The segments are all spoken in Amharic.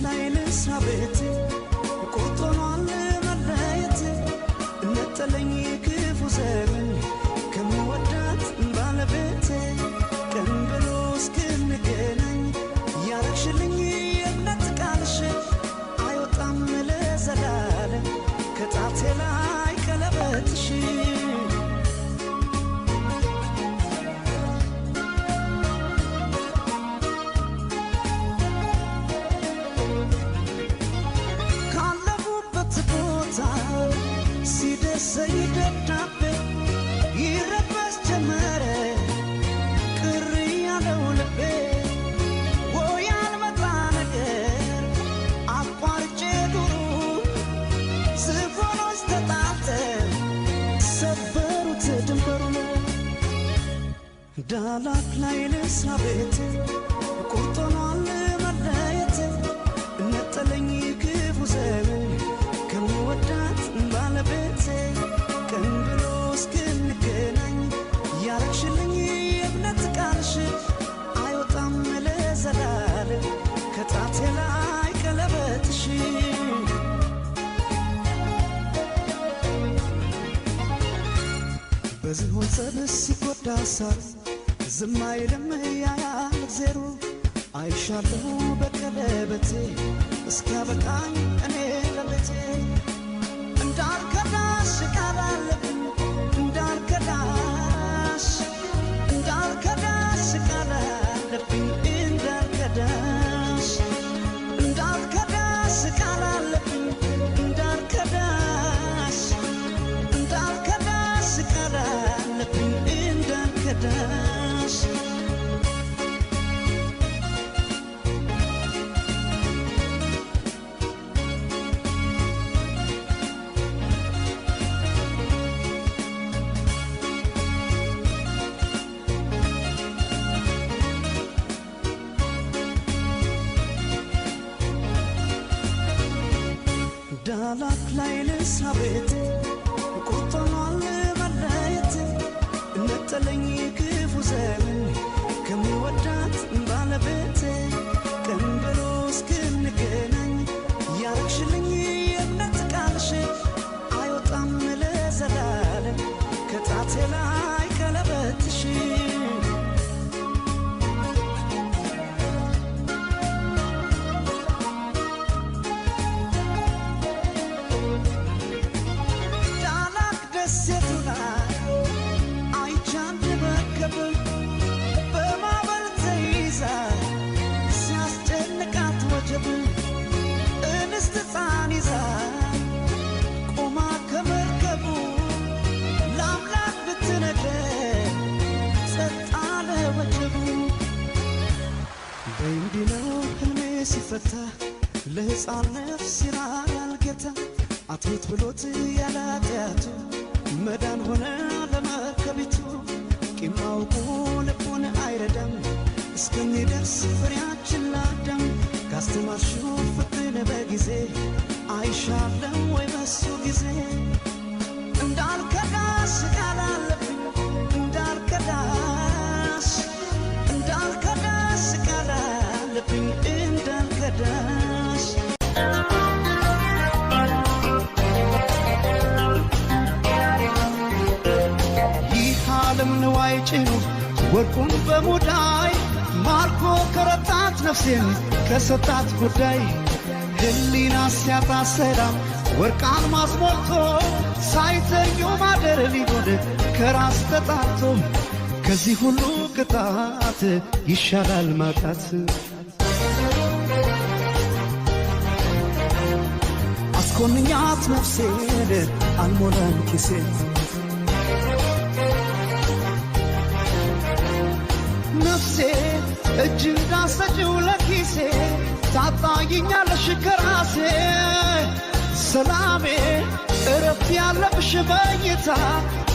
ላይ ልሳቤት ቆርጦኗል መለየት ነጠለኝ ክፉ ዘመን ከምወዳት ባለቤቴ ቀን ብሎ እስክንገናኝ ያረግሽልኝ የእምነት ቃልሽ አይወጣም ለዘላለም ከጣቴ ላይ ቀለበትሽ ሰይደዳቤ ይረበስ ጀመረ ቅር ያለው ልቤ ወይ ያልመጣ ነገር አቋርጬ ዱሩ ዝፎኖች ተጣልተ ሰበሩት ድንበሩን ዳላት ላይ ልስራ ቤት ቁርጦኗል መለየት ነጠለኝ ክፉ ዘመን ከምወዳት ባለቤቴ ቀን ብሎ እስክንገናኝ ያረግሽልኝ የእምነት ቃልሽ አይወጣም ለዘላለም ከጣቴ ላይ ቀለበትሽ በዝሆን ጸብስ ሲጎዳ ሳር ዝም አይልም ያያል እግዜሩ አይሻለሁ በቀለበቴ እስኪያበቃኝ እኔ ለቤቴ እንዳልከዳሽ ቃል አለብኝ እንዳልከዳሽ ቃል አለብኝ እንዳልከዳሽ ቃል አለብኝ እንዳልከዳሽ ቃል አለብኝ እንዳልከዳሽ ዳላት ላይ ልስራ ቤት ቁርጦኗል መለየት ነጠለኝ ክፉ ዘመን ከምወዳት ባለቤቴ ቀን ብሎ እስክንገናኝ ያረግሽልኝ የእምነት ቃልሽ አይወጣም ለዘላለም ከጣቴ ላይ ቀለበትሽ እንስት ሕፃን ይዛ ቆማ ከመርከቡ ለአምላክ ብትነግር ጸጥ አለ ወጀቡ በእንዲህ ነው ሕልሜ ሲፈታ ለሕፃን ነፍስ ይራራል ጌታ አትሞት ብሎት ያለ ኃጢአቱ መዳን ሆነ ለመርከቢቱ ቂም አውቆ ልቡን አይረዳም እስከሚደርስ ፍሬያችን ላዳም ካስተማርሽው ፍትን በጊዜ አይሻለም ወይ በሱ ጊዜ እንዳልከዳሽ ቃል አለብኝ እንዳልከዳሽ ቃል አለብኝ እንዳልከዳሽ ይህ ዓለም ንዋይ ጭኑ ወርቁን በሙዳይ ማርኮ ከረታት ነፍሴን ከሰጣት ጉዳይ ህሊና ሲያጣ ሰላም ወርቅ አልማዝ ሞልቶ ሳይተኙ ማደር ሊሆን ከራስ ተጣቶ ከዚህ ሁሉ ቅጣት ይሻላል ማጣት አስኮንኛት ነፍሴን አልሞላም ኪሴን ነፍሴ እጅ እንዳሰጭው ለኪሴ ታጣይኛለሽ ከራሴ ሰላሜ እረፍት ያለብሽ በይታ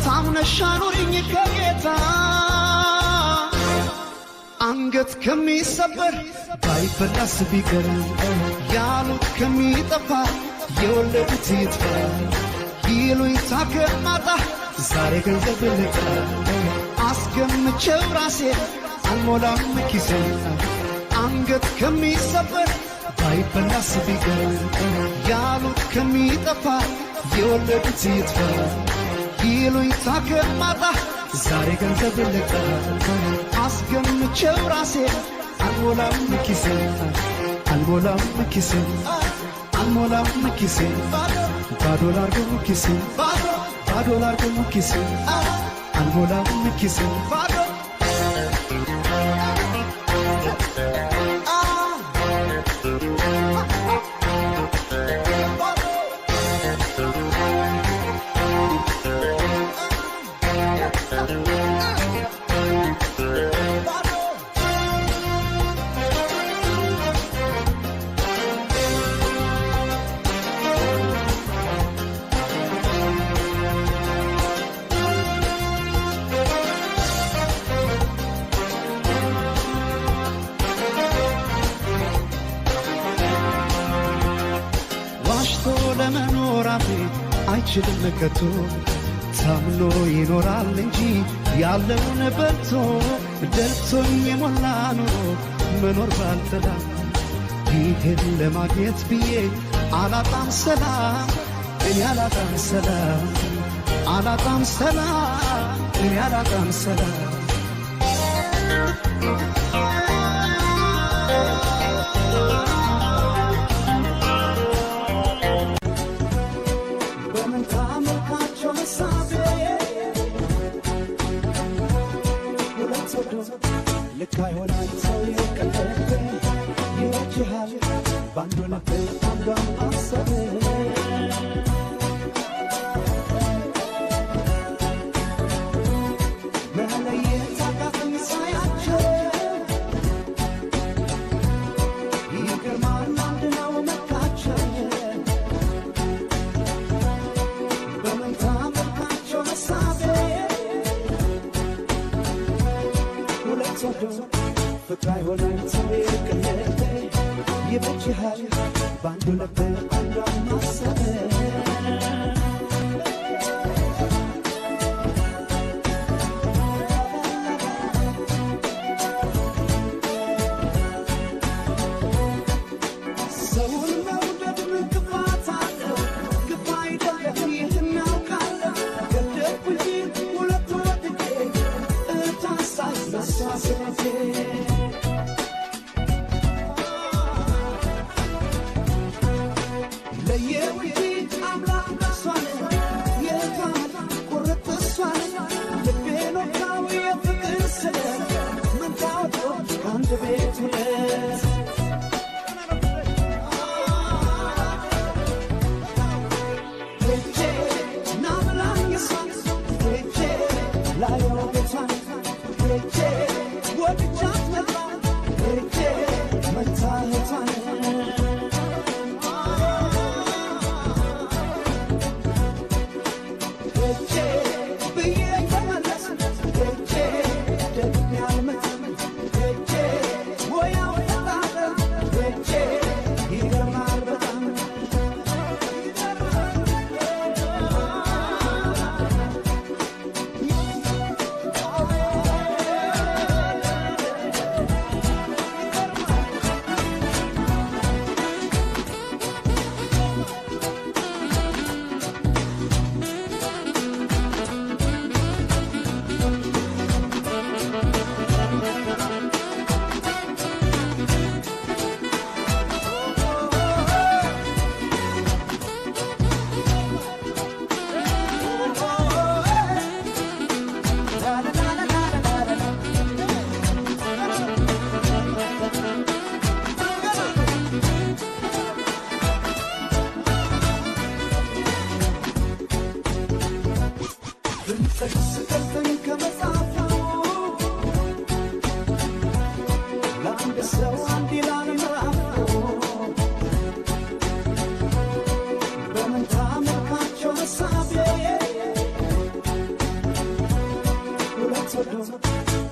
ታምነሽ አኑሪኝ ከጌታ አንገት ከሚሰበር ባይበላስ ቢቀር ያሉት ከሚጠፋ የወለዱት ይጥፋ ይሉኝታ ከማጣ ዛሬ ገንዘብ ልጣ አስገምቼው ራሴ አልሞላም ኪሴ አንገት ከሚሰበር ባይበላስ ቢቀር ያሉት ከሚጠፋ የወለዱት ይጥፋ ይሉኝታ ከማጣ ዛሬ ገንዘብ ልቀ አስገምቼው ራሴ አልሞላም ኪሴ አልሞላም ኪሴ አልሞላም ኪሴ ባዶ ላርገው ኪሴ ባዶ ላርገው ኪሴ አልሞላም ኪሴ ባዶ ለመኖር አፌ አይችልም ከቶ ታምኖ ይኖራል እንጂ ያለውን በልቶ ደልቶኝ የሞላ ኑሮ መኖር ባልጠላ ይሄን ለማግኘት ብዬ አላጣም ሰላም እኔ አላጣም ሰላም አላጣም ሰላም እኔ አላጣም ሰላም ልክ አይሆናል ሰው የቀለበ ይወጅሃል ባንዱ ልብ አንዷን ማሰብ መለየት አቃተኝ ሳያቸው ይገርማል አንድ ነው መልካቸው በመንታ መልካቸው መሳቤ ፍቅር አይሆንም ሰው የቀለበ ይበጅሃል ባንዱ ልብ አንዷን ማሰብ ሰውን መውደድ ምን ክፋት አለው? ግፍ አይደለም ይህን አውቃለሁ። ገደልኩ እንጂ ሁለት ወድቄ እታሳይ መሳሰቴ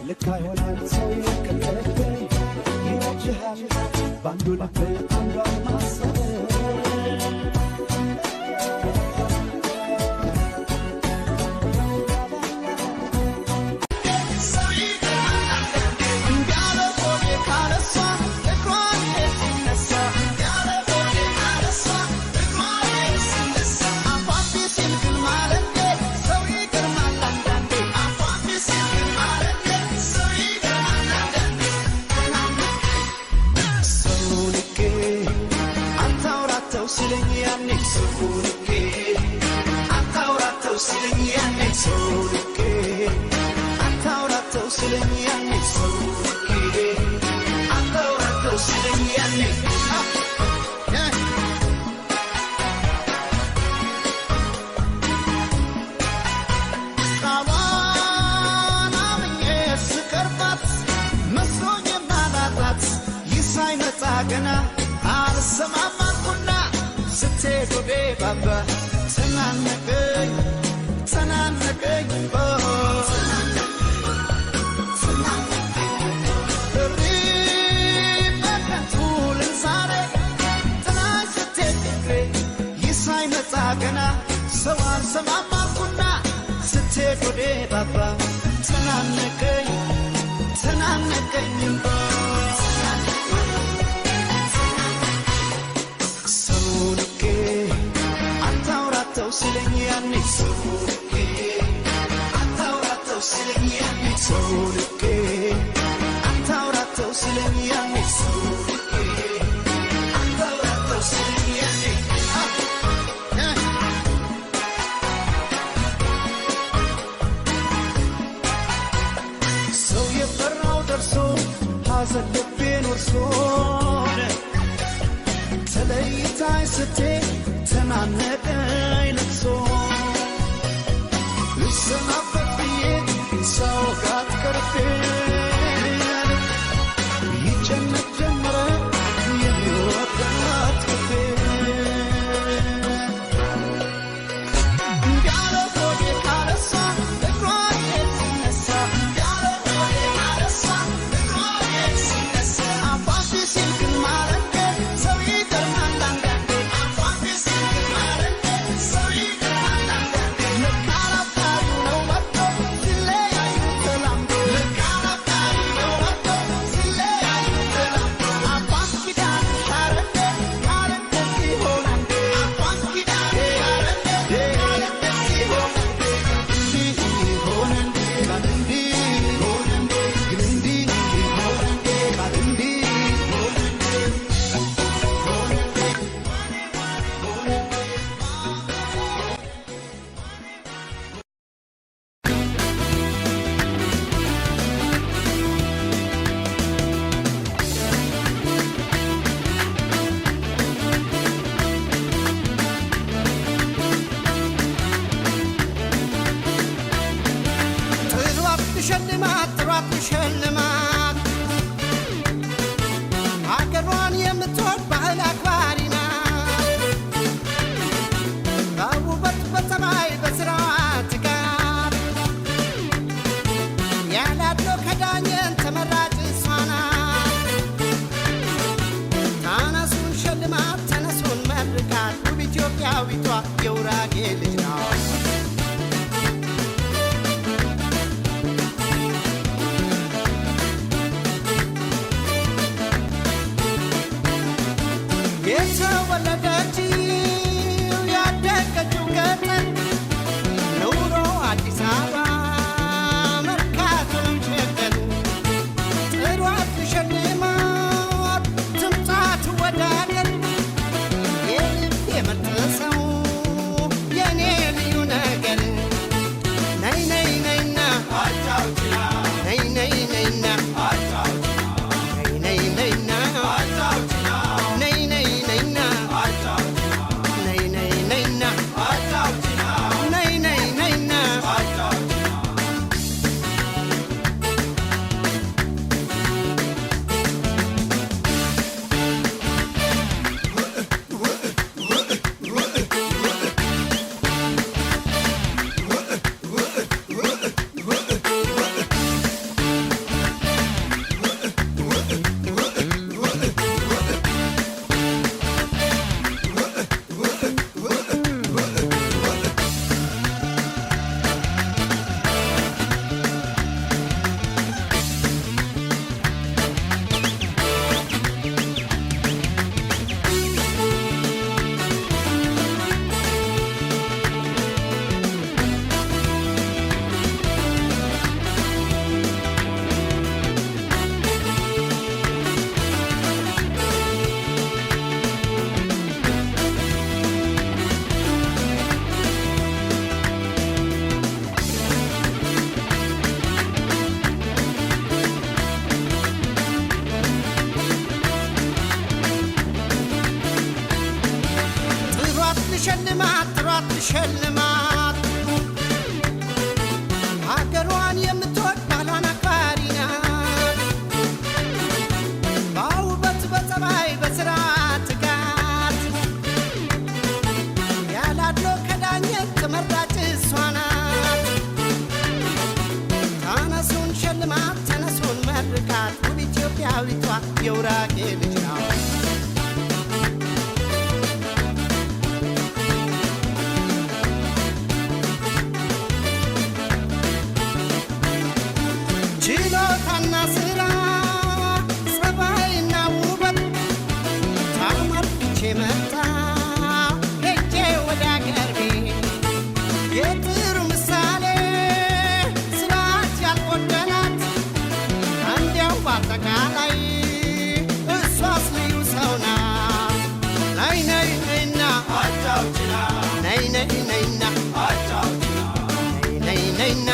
ልክ አይሆናል ሰው የቀለበ ይወጅሃል ባንዱ ልብ አንዷን ማሰብ ሲለኝ ያኔ ሰው ልኬ አታውራተው ሲለኝ ያኔ ሰው ልኬ አታውራተው ሲለኝ ያኔ ሰው ልኬ አታውራተው ሲለኝ ያኔ ገና አልሰማማኩና ስትሄድ ወደ ባባ ተናነቀኝ ተናነቀኝ እሪ በከንቱ ልንሳሬ ጥላሽ ስትሄድ ፍቅሬ ይሳይመጣ ገና ሰው አልሰማማኩና ስትሄድ ወደ ባባ ተናነቀኝ ተናነቀኝ ሲለኝ ያኔ ሰው ልኬ አታውራተው ሲለኝ ያኔ ሰው ልኬ አታውራተው ሲለኝ ያኔ ሰው ልኬ አታውራተው ሲለኝ ያኔ ሰው የፈራው ደርሶ ሐዘን ልቤን ወርሶን ተለይታኝ ስትሄድ ተናነቀኝ ልቅሶ ልሰናበት ብዬ ሰው ጋር ቀርቤ ይጨነቅ ጀመረ የሚወዳት ልቤ እንዳለ ሆዴ ካለሳ እግሯ ሲነሳ እንዳለ ሆዴ ካለሳ እግሯ ሲነሳ አባቴ ሲል ግን ማለቴ ሰው ይገርማል አንዳንዴ አባቴ ሲል ግን ማለቴ ሰው ይገርማል አንዳንዴ ልክ አላፍቃሪው ነው መጥቶ ሲለያዩ ተላምዶ ልክ አላፍቃሪው ነው መጥቶ ሲለያዩ ተላምዶ አባት ኪዳን ሻረንዴ ካለንዴ ሲሆን አንዴ አባት ኪዳን ሻረንዴ ካለንዴ ሲሆን አንዴ እንዲህ ሆነ እንዴ ቃል እንዲህ ሆነ እንዴ ግን እንዲህ ሆነ እንዴ ቃል እንዲህ ሆነ ጥሯት ልሸልማት ጥሯት ልሸልማት ሀገሯን የምትወድ ባህል አክባሪ ናት በውበት በጠባይ በስራዋ ትጋት ያላለው ከዳኘን ተመራጭ እሷ ናት ተነሱን ሸልማት ተነሱን መርቃት ውብ ኢትዮጵያዊቷ የውራጌ ልጅ ናት የተወለደችው ያደገችው ገጠር ኑሮ አዲስ አበባ መርካቶ ነው ሸገር ጥሯት ልሸልማት ትምጣ ትወዳደር የልብ የምርጥ ሰው የኔ ልሸልማት ጥሯት ልሸልማት ሀገሯን የምትወድ ባሏን አክባሪ ናት በውበት በጸባይ በስራ ትጋት ያላድሎ ከዳኘት ተመራጭ እሷ ናት ተነሱን ሸልማት ተነሱን መርቃት ውብ ኢትዮጵያዊቷ የውራጌ ልጅ ናት ችሎታና ስራ ጸባይና ውበት ተመርቼ መጣ ሄጄ ወደ አገር ቤት የጥሩ ምሳሌ ስራት ያልጎደላት እንዲያው በአጠቃላይ እሷስ ልዩ ሰው ናት ነይ ነይ ነይና አጫውችና ነይ ነይ ነይና አጫውችና ነይ ነይ ነይና